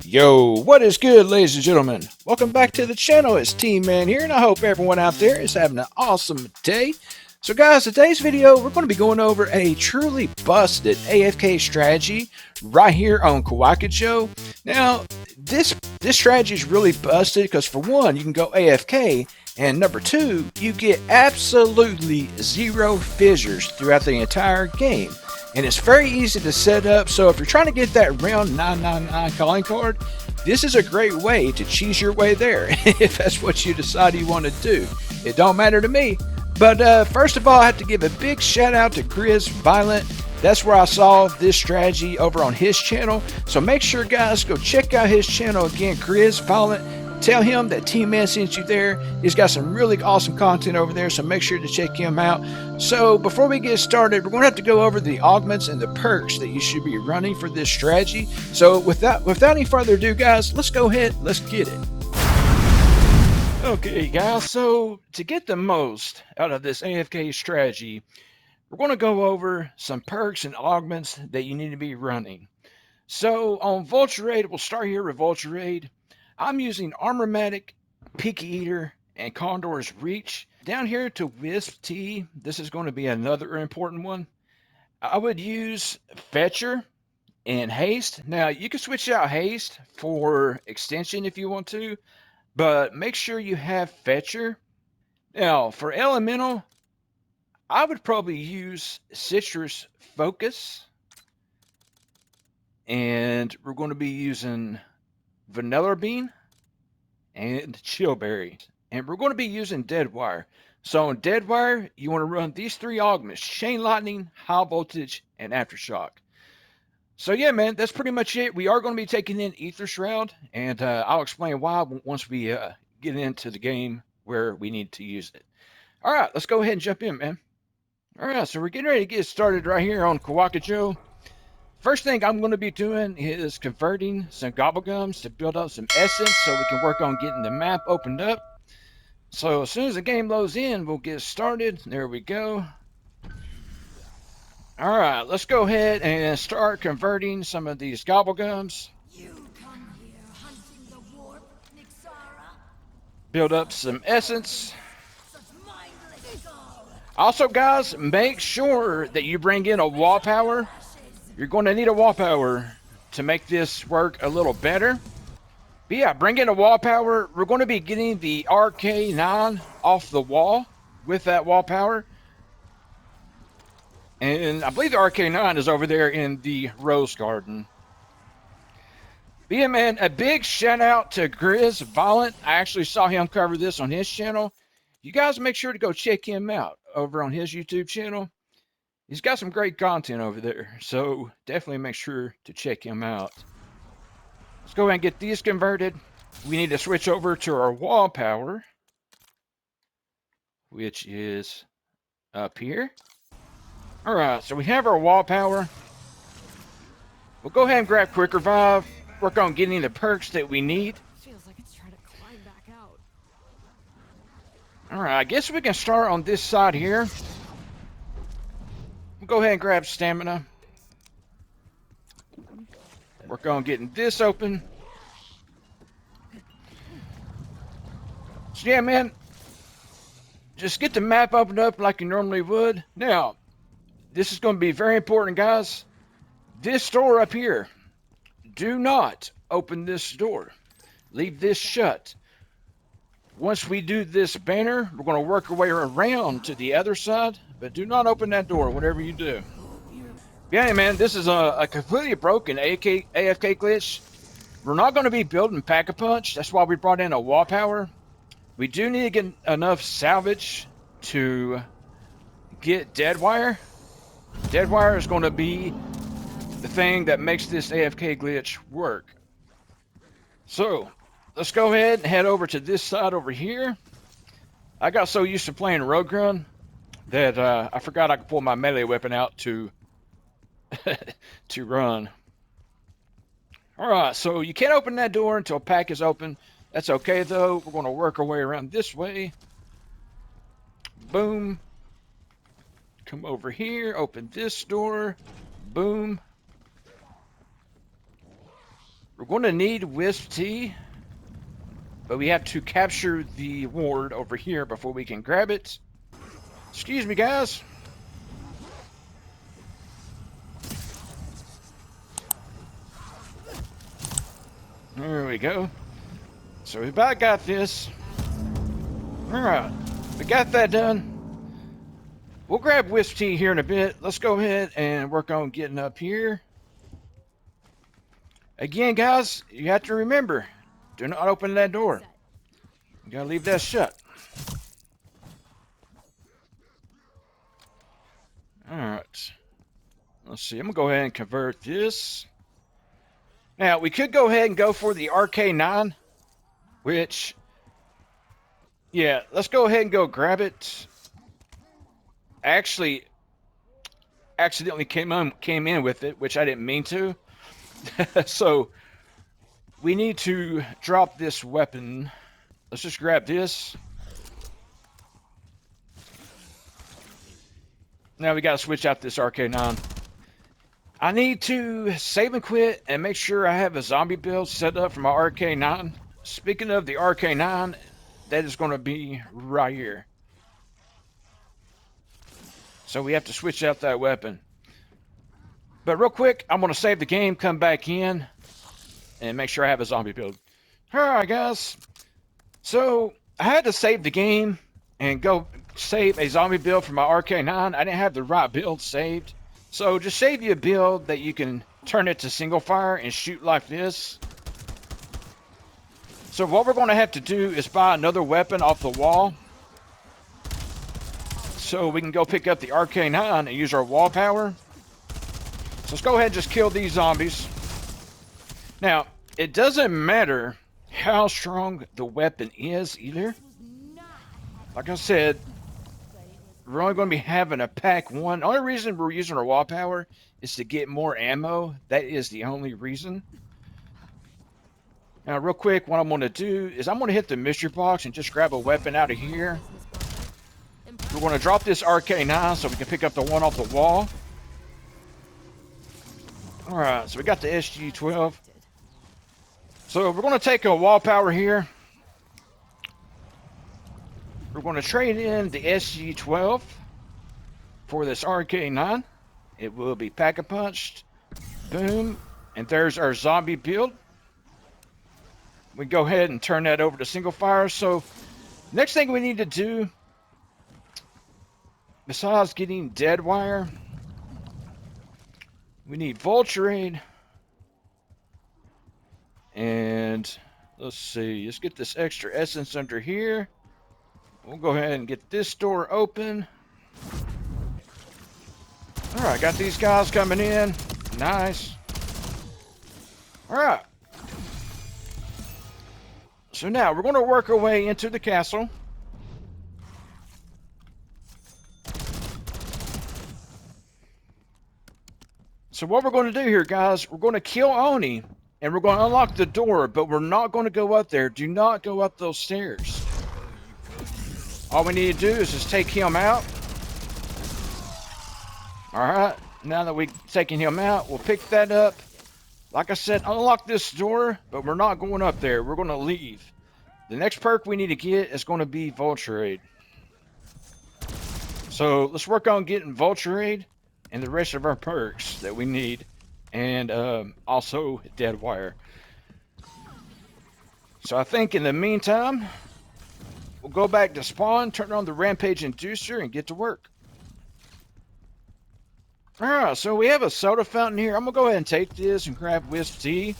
Yo, what is good, ladies and gentlemen? Welcome back to the channel. It's Team Man here, and I hope everyone out there is having an awesome day. So guys, today's video, we're going to be going over a truly busted AFK strategy right here on Kawakicho. Now, this strategy is really busted because for one, you can go AFK, and number two, you get absolutely zero fissures throughout the entire game. And it's very easy to set up, so if you're trying to get that round 999 calling card, this is a great way to cheese your way there if that's what you decide you want to do. It don't matter to me. But first of all, I have to give a big shout out to Grizz Violent. That's where I saw this strategy over on his channel. So make sure, guys, go check out his channel again, Grizz Violent. Tell him that Team Man sent you there. He's got some really awesome content over there, so make sure to check him out. So before we get started, we're going to have to go over the augments and the perks that you should be running for this strategy. So without any further ado, guys, let's go ahead, let's get it. Okay, guys, so to get the most out of this AFK strategy, we're going to go over some perks and augments that you need to be running. So on Vulture Raid, we'll start here with Vulture Raid. I'm using Armormatic, Picky Eater, and Condor's Reach. Down here to Wisp T, this is going to be another important one. I would use Fetcher and Haste. Now, you can switch out Haste for extension if you want to, but make sure you have Fetcher. Now, for Elemental, I would probably use Citrus Focus. And we're going to be using Vanilla Bean and Chillberry. And we're going to be using Deadwire. So on Deadwire, you want to run these three augments: Chain Lightning, High Voltage, and Aftershock. So yeah, man, that's pretty much it. We are going to be taking in Ether Shroud, and I'll explain why once we get into the game where we need to use it. All right, let's go ahead and jump in, man. All right, so we're getting ready to get started right here on Kawakicho. First thing I'm going to be doing is converting some Gobblegums to build up some essence so we can work on getting the map opened up. So as soon as the game loads in, we'll get started. There we go. All right, let's go ahead and start converting some of these Gobblegums. Build up some essence. Also, guys, make sure that you bring in a wall power. You're going to need a wall power to make this work a little better. But yeah, bring in a wall power. We're going to be getting the RK9 off the wall with that wall power. And I believe the RK9 is over there in the Rose Garden. But yeah, man, a big shout out to Grizz Violent. I actually saw him cover this on his channel. You guys make sure to go check him out over on his YouTube channel. He's got some great content over there, so definitely make sure to check him out. Let's go ahead and get these converted. We need to switch over to our wall power, which is up here. All right, so we have our wall power. We'll go ahead and grab Quick Revive, work on getting the perks that we need. Feels like it's trying to climb back out. All right, I guess we can start on this side here. We'll go ahead and grab Stamina. Work on getting this open. So yeah, man, just get the map opened up like you normally would. Now, this is going to be very important, guys. This door up here, do not open this door. Leave this shut. Once we do this banner, we're going to work our way around to the other side, but do not open that door, whatever you do. Yeah, man, this is a completely broken AFK glitch. We're not going to be building Pack-a-Punch. That's why we brought in a wall power. We do need to get enough salvage to get Deadwire. Deadwire is going to be the thing that makes this AFK glitch work. So, let's go ahead and head over to this side over here. I got so used to playing Rogue Run that I forgot I could pull my melee weapon out to to run. Alright, so you can't open that door until pack is open. That's okay though. We're going to work our way around this way. Boom. Come over here, open this door. Boom. We're going to need Wisp Tea, but we have to capture the ward over here before we can grab it. Excuse me, guys. There we go. So we about got this. Alright, we got that done. We'll grab Wisp Tea here in a bit. Let's go ahead and work on getting up here. Again, guys, you have to remember, do not open that door. You gotta leave that shut. Alright. Let's see, I'm gonna go ahead and convert this. Now, we could go ahead and go for the RK9, which, yeah, let's go ahead and go grab it. I actually accidentally came in with it, which I didn't mean to. So, we need to drop this weapon. Let's just grab this. Now we gotta switch out this RK9. I need to save and quit and make sure I have a zombie build set up for my RK9. Speaking of the RK9, that is going to be right here. So we have to switch out that weapon. But real quick, I'm going to save the game, come back in, and make sure I have a zombie build. Alright, guys. So I had to save the game and go save a zombie build for my RK9. I didn't have the right build saved. So just save you a build that you can turn it to single fire and shoot like this. So what we're going to have to do is buy another weapon off the wall. So we can go pick up the RK9 and use our wall power. So let's go ahead and just kill these zombies. Now, it doesn't matter how strong the weapon is either. Like I said, we're only going to be having a pack one. The only reason we're using our wall power is to get more ammo. That is the only reason. Now, real quick, what I'm going to do is I'm going to hit the mystery box and just grab a weapon out of here. We're going to drop this RK9 so we can pick up the one off the wall. Alright, so we got the SG-12. So we're going to take a wall power here. We're going to trade in the SG-12 for this RK9. It will be pack-a-punched. Boom. And there's our zombie build. We go ahead and turn that over to single fire. So next thing we need to do, besides getting dead wire, we need vulture aid. And let's see, let's get this extra essence under here. We'll go ahead and get this door open. Alright, got these guys coming in. Nice. Alright. So now we're going to work our way into the castle. So what we're going to do here, guys, we're going to kill Oni. And we're going to unlock the door, but we're not going to go up there. Do not go up those stairs. All we need to do is just take him out. Alright, now that we've taken him out, we'll pick that up. Like I said, unlock this door, but we're not going up there. We're going to leave. The next perk we need to get is going to be Vulture Aid. So let's work on getting Vulture Aid and the rest of our perks that we need. And also Dead Wire. So I think in the meantime, we'll go back to spawn, turn on the Rampage Inducer, and get to work. Alright, so we have a soda fountain here. I'm going to go ahead and take this and grab Wisp Tea.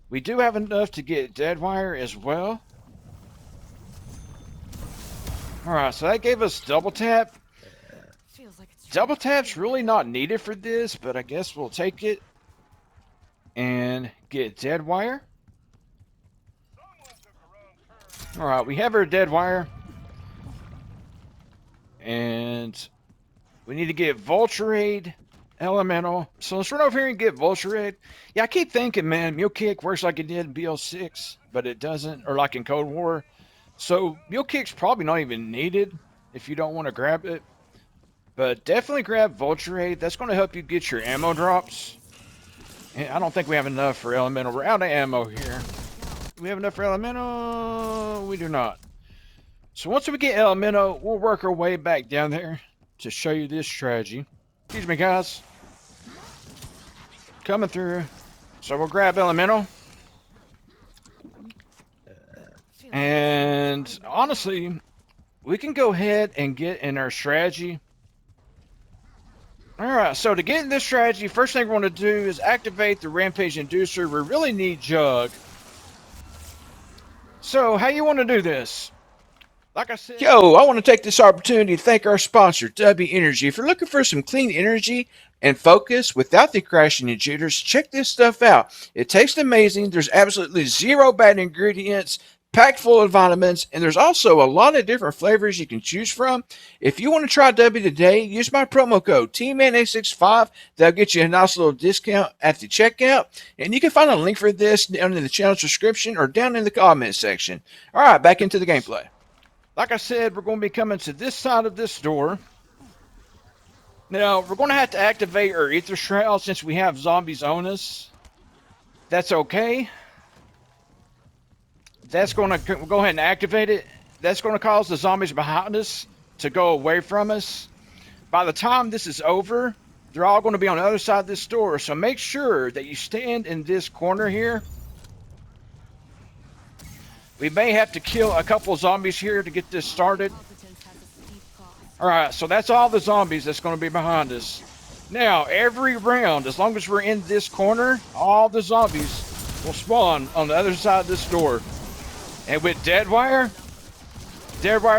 We do have enough to get Dead Wire as well. Alright, so that gave us double tap. Double tap's really not needed for this, but I guess we'll take it and get Dead Wire. Alright, we have our Dead Wire. And we need to get Vulture Aid, Elemental. So let's run over here and get Vulture Aid. Yeah, I keep thinking, man, Mule Kick works like it did in BO6, but it doesn't, or like in Cold War. So Mule Kick's probably not even needed if you don't want to grab it. But definitely grab Vulture Aid. That's going to help you get your ammo drops. And I don't think we have enough for elemental. We're out of ammo here. Do we have enough for elemental? We do not. So once we get elemental, we'll work our way back down there to show you this strategy. Excuse me, guys. Coming through. So we'll grab elemental. And honestly, we can go ahead and get in our strategy. Alright, so to get in this strategy, first thing we're going to do is activate the Rampage Inducer. We really need Jug. So, how you want to do this? Like I said... Yo, I want to take this opportunity to thank our sponsor, W Energy. If you're looking for some clean energy and focus without the crashing and jitters, check this stuff out. It tastes amazing. There's absolutely zero bad ingredients, packed full of vitamins, and there's also a lot of different flavors you can choose from. If you want to try W today, use my promo code TMAN865. That'll get you a nice little discount at the checkout. And you can find a link for this down in the channel's description or down in the comment section. All right, back into the gameplay. Like I said, we're going to be coming to this side of this door. Now, we're going to have to activate our Ether Shroud since we have zombies on us. That's okay. That's going to go ahead and activate it. That's going to cause the zombies behind us to go away from us. By the time this is over, they're all going to be on the other side of this door. So make sure that you stand in this corner here. We may have to kill a couple of zombies here to get this started. Alright, so that's all the zombies that's going to be behind us. Now, every round, as long as we're in this corner, all the zombies will spawn on the other side of this door. And with Deadwire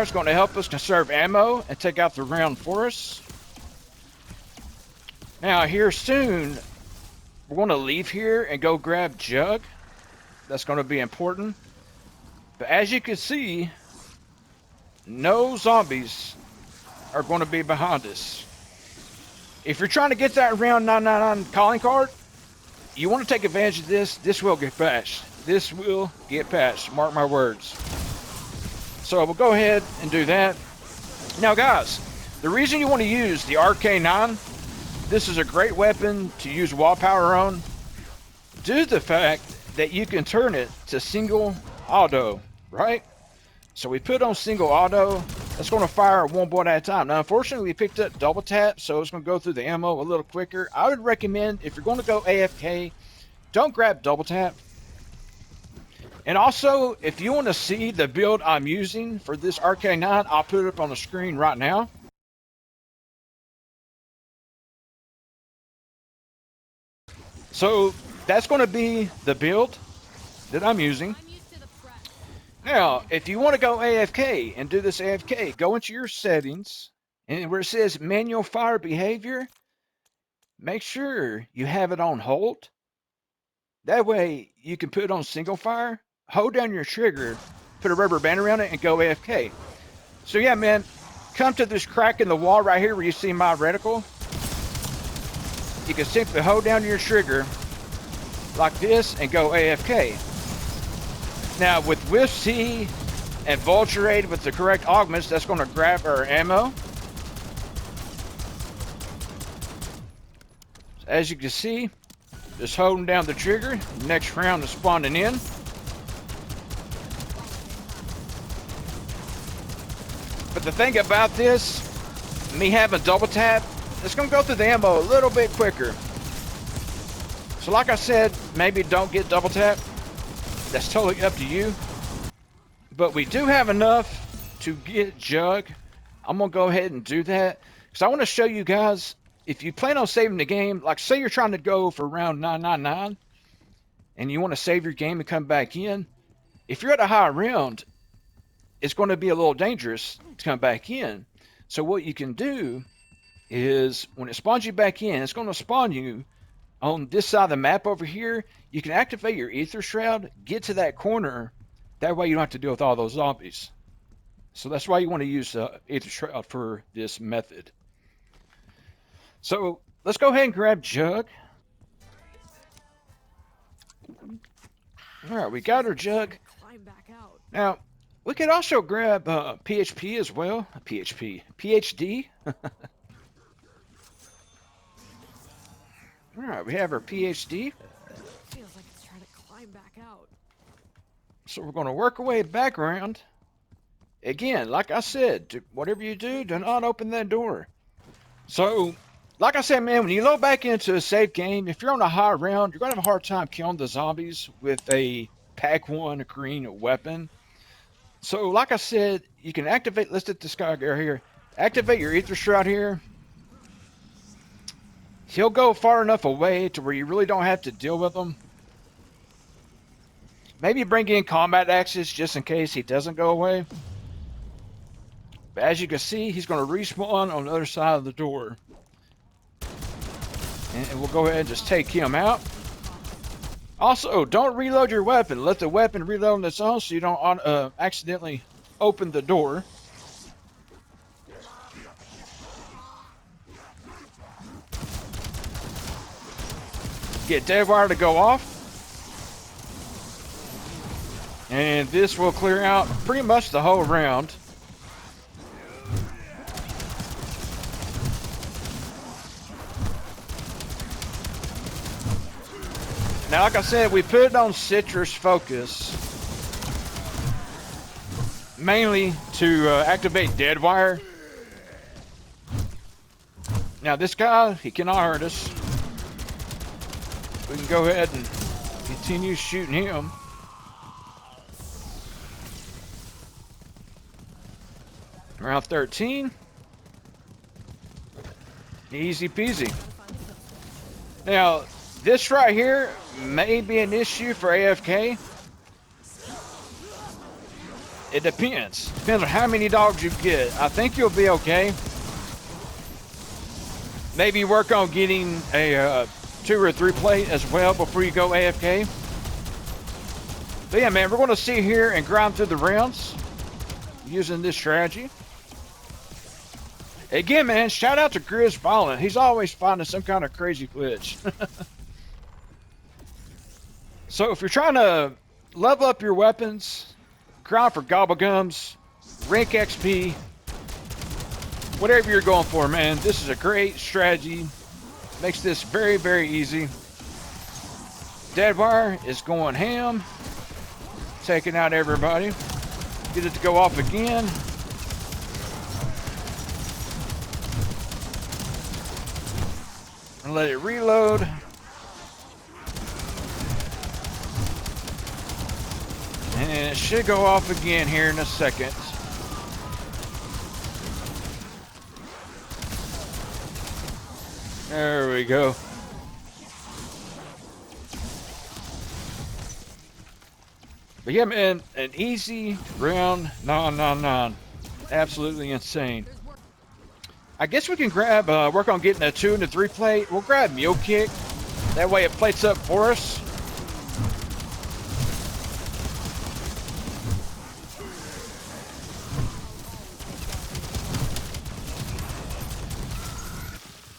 is going to help us conserve ammo and take out the round for us. Now, here soon, we're going to leave here and go grab Jug. That's going to be important. But as you can see, no zombies are going to be behind us. If you're trying to get that round 999 calling card, you want to take advantage of this. This will get patched. This will get patched. Mark my words. So we'll go ahead and do that. Now, guys, the reason you want to use the RK9, this is a great weapon to use wall power on, due to the fact that you can turn it to single auto. Right? So we put on single auto. That's going to fire one bullet at a time. Now, unfortunately, we picked up double tap, so it's going to go through the ammo a little quicker. I would recommend, if you're going to go AFK, don't grab double tap. And also, if you want to see the build I'm using for this RK9, I'll put it up on the screen right now. So, that's going to be the build that I'm using. Now, if you want to go AFK and do this AFK, go into your settings, and where it says manual fire behavior, make sure you have it on hold. That way, you can put it on single fire, hold down your trigger, put a rubber band around it, and go AFK. So yeah, man, come to this crack in the wall right here where you see my reticle. You can simply hold down your trigger like this and go AFK. Now, with Whiff C and Vulturade with the correct augments, that's going to grab our ammo. As you can see, just holding down the trigger. Next round is spawning in. But the thing about this, me having double tap, it's going to go through the ammo a little bit quicker. So like I said, maybe don't get double tap. That's totally up to you. But we do have enough to get Jug. I'm going to go ahead and do that. Because I want to show you guys, if you plan on saving the game, like say you're trying to go for round 999, and you want to save your game and come back in, if you're at a high round, it's going to be a little dangerous to come back in. So what you can do is, when it spawns you back in, it's going to spawn you on this side of the map over here. You can activate your Ether Shroud, get to that corner. That way you don't have to deal with all those zombies. So that's why you want to use Ether Shroud for this method. So let's go ahead and grab Jug. Alright, we got our Jug. Now, we could also grab PHP as well. PHD. Alright, we have our PhD. Feels like it's trying to climb back out. So we're going to work our way back around. Again, like I said, whatever you do not open that door. So, like I said, man, when you load back into a safe game, if you're on a high round, you're going to have a hard time killing the zombies with a Pack 1 green weapon. So, like I said, you can activate, let's get this guy here. Activate your Ether Shroud here. He'll go far enough away to where you really don't have to deal with him. Maybe bring in combat axes just in case he doesn't go away. But as you can see, he's going to respawn on the other side of the door. And we'll go ahead and just take him out. Also, don't reload your weapon. Let the weapon reload on its own so you don't accidentally open the door. Get dead wire to go off. And this will clear out pretty much the whole round. Now, like I said, we put it on citrus focus. Mainly to activate dead wire. Now, this guy, he cannot hurt us. We can go ahead and continue shooting him. Round 13. Easy peasy. Now, this right here may be an issue for AFK. It depends. Depends on how many dogs you get. I think you'll be okay. Maybe work on getting a 2 or 3 plate as well before you go AFK. But yeah, man, we're going to sit here and grind through the rounds using this strategy. Again, man, shout out to Grizz Violent. He's always finding some kind of crazy glitch. So if you're trying to level up your weapons, grind for gobblegums, rank XP, whatever you're going for, man, this is a great strategy. Makes this very, very easy. Deadwire is going ham, taking out everybody. Get it to go off again. And let it reload. And it should go off again here in a second. There we go. But yeah, man, an easy round 999. Absolutely insane. I guess we can grab, work on getting a 2 and a 3 plate. We'll grab Mule Kick. That way it plates up for us.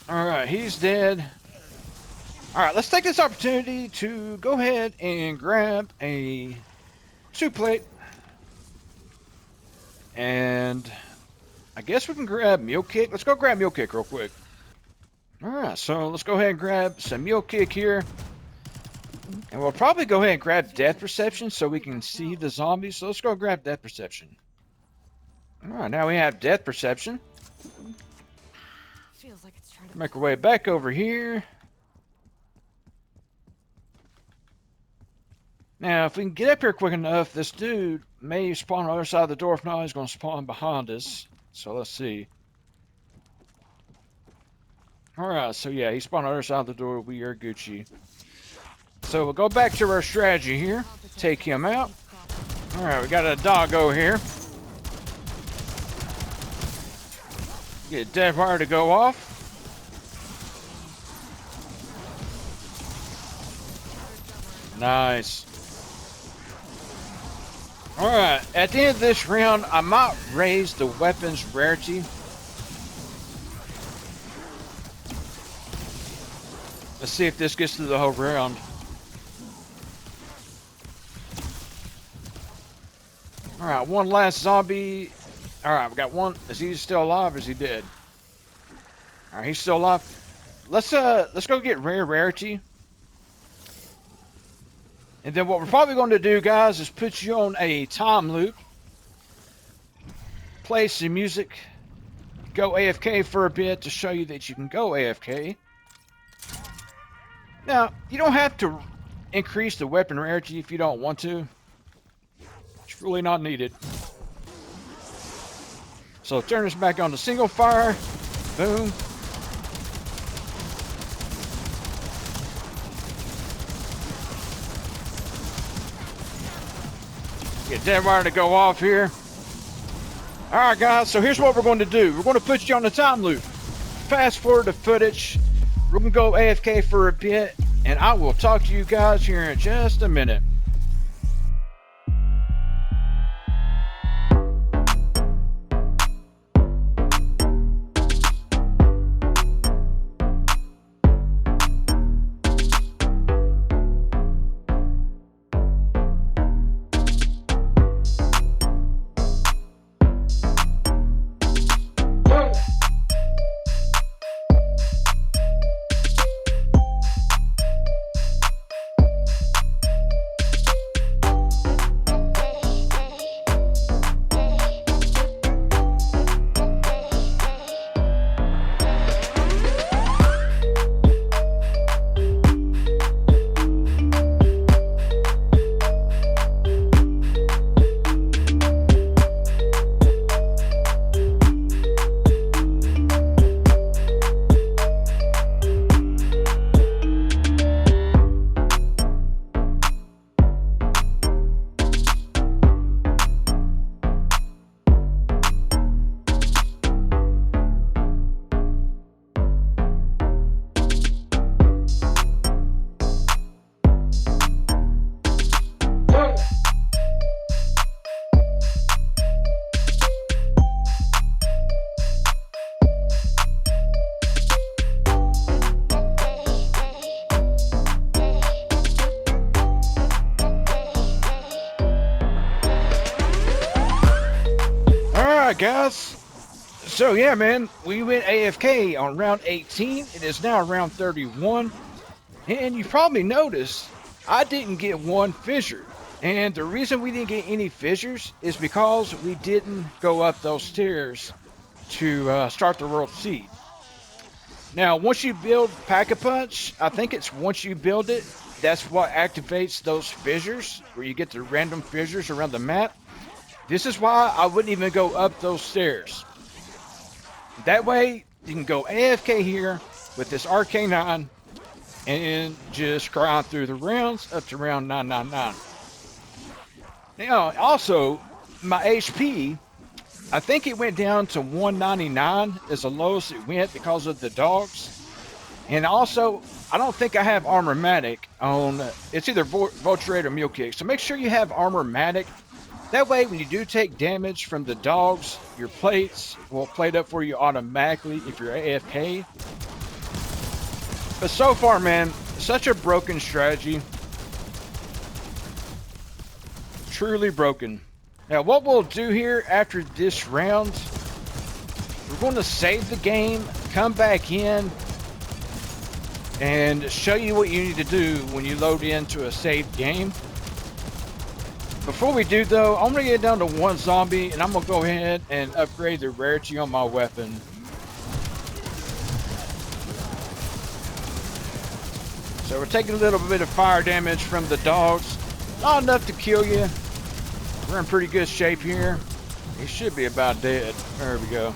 Alright, he's dead. Alright, let's take this opportunity to go ahead and grab a 2 plate. And I guess we can grab Mule Kick. Let's go grab Mule Kick real quick. Alright, so let's go ahead and grab some Mule Kick here. And we'll probably go ahead and grab Death Perception so we can see the zombies. So let's go grab Death Perception. Alright, now we have Death Perception. Feels like it's trying to Make our way back over here. Now, if we can get up here quick enough, this dude may spawn on the other side of the door. If not, he's going to spawn behind us. So let's see. Alright, so yeah, he spawned on the other side of the door. We are Gucci. So we'll go back to our strategy here. Take him out. Alright, we got a doggo here. Get Deadfire to go off. Nice. Alright, at the end of this round, I might raise the weapon's rarity. Let's see if this gets through the whole round. Alright, one last zombie. Alright, we got one. Is he still alive or is he dead? Alright, he's still alive. let's go get rarity. And then what we're probably going to do, guys, is put you on a time loop, play some music, go AFK for a bit to show you that you can go AFK. Now, you don't have to increase the weapon rarity if you don't want to. It's really not needed. So turn this back on to single fire. Boom. Get dead wire to go off here. Alright guys, so here's what we're going to do. We're going to put you on the time loop. Fast forward the footage. We're going to go AFK for a bit, and I will talk to you guys here in just a minute. Alright guys, so yeah man, we went AFK on round 18. It is now round 31, and you probably noticed I didn't get one fissure, and the reason we didn't get any fissures is because we didn't go up those stairs to start the world seed. Now once you build Pack-a-Punch, I think it's once you build it, that's what activates those fissures, where you get the random fissures around the map. This is why I wouldn't even go up those stairs. That way, you can go AFK here with this RK9 and just grind through the rounds up to round 999. Now, also, my HP, I think it went down to 199 as the lowest it went because of the dogs. And also, I don't think I have Armormatic on, it's either Vulturate or Mule Kick. So make sure you have Armormatic. That way, when you do take damage from the dogs, your plates will plate up for you automatically if you're AFK. But so far, man, such a broken strategy. Truly broken. Now, what we'll do here after this round, we're going to save the game, come back in, and show you what you need to do when you load into a saved game. Before we do though, I'm going to get down to one zombie, and I'm going to go ahead and upgrade the rarity on my weapon. So we're taking a little bit of fire damage from the dogs. Not enough to kill you. We're in pretty good shape here. He should be about dead. There we go.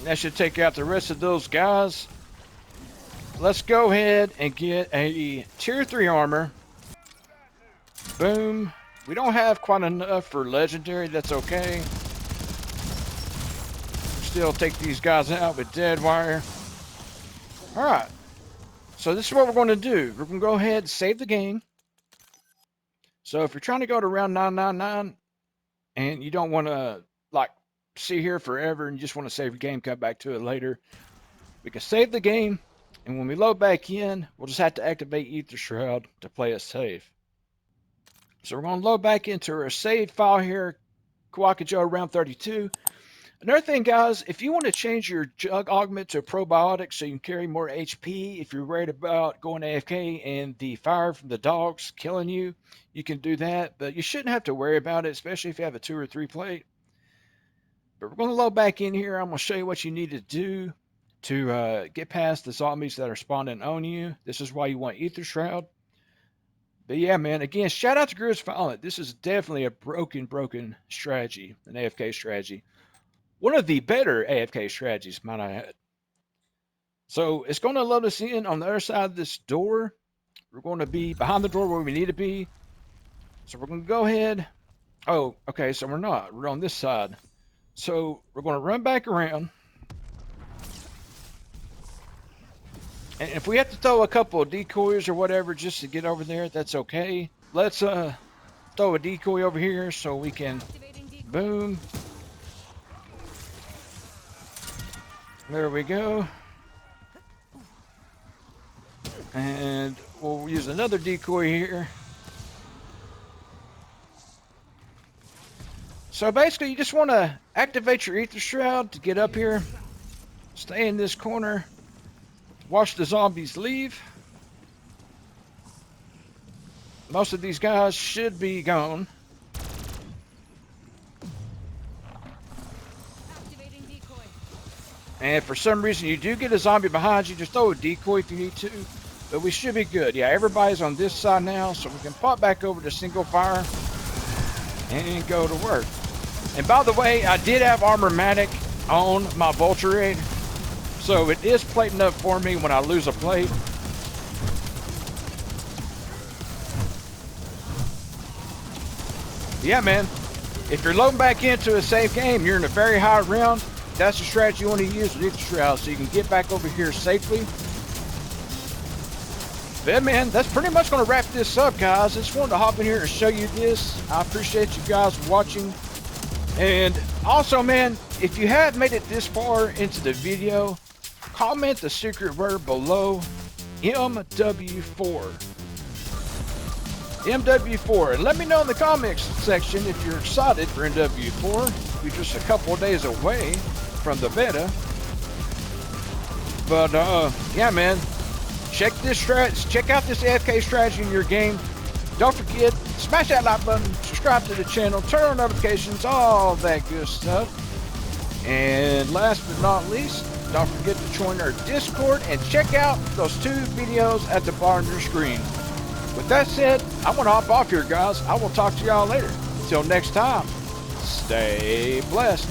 That should take out the rest of those guys. Let's go ahead and get a tier 3 armor. Boom. We don't have quite enough for legendary. That's okay. Still take these guys out with dead wire. Alright. So this is what we're going to do. We're going to go ahead and save the game. So if you're trying to go to round 999 and you don't want to like sit here forever and you just want to save your game, come back to it later, we can save the game. And when we load back in, we'll just have to activate Ether Shroud to play it safe. So we're going to load back into our saved file here, Kawakijo round 32. Another thing, guys, if you want to change your jug augment to probiotic so you can carry more HP, if you're worried about going AFK and the fire from the dogs killing you, you can do that. But you shouldn't have to worry about it, especially if you have a 2 or 3 plate. But we're going to load back in here. I'm going to show you what you need to do to get past the zombies that are spawning on you. This is why you want Ether Shroud. But yeah, man, again, shout out to Grizz Violent. This is definitely a broken strategy, an AFK strategy. One of the better AFK strategies, might I add. So it's going to load us in on the other side of this door. We're going to be behind the door where we need to be. So we're going to go ahead. Oh, okay, so we're not. We're on this side. So we're going to run back around. And if we have to throw a couple of decoys or whatever just to get over there, that's okay. Let's throw a decoy over here so we can boom. There we go. And we'll use another decoy here. So basically, you just want to activate your Ether Shroud to get up here. Stay in this corner. Watch the zombies leave. Most of these guys should be gone. And if for some reason you do get a zombie behind you, just throw a decoy if you need to. But we should be good. Yeah, everybody's on this side now, so we can pop back over to single fire and go to work. And by the way, I did have Armormatic on my Vulture Raid, so it is plating up for me when I lose a plate. Yeah, man, if you're loading back into a safe game, you're in a very high round, that's the strategy you want to use with Ether Shroud, so you can get back over here safely. But yeah, man, that's pretty much going to wrap this up, guys. I just wanted to hop in here and show you this. I appreciate you guys watching. And also, man, if you have made it this far into the video, comment the secret word below, MW4. MW4, and let me know in the comments section if you're excited for MW4. You're just a couple of days away from the beta. But yeah, man, check out this AFK strategy in your game. Don't forget, smash that like button, subscribe to the channel, turn on notifications, all that good stuff. And last but not least, don't forget to join our Discord and check out those 2 videos at the bottom of your screen. With that said, I'm going to hop off here, guys. I will talk to y'all later. Until next time, stay blessed.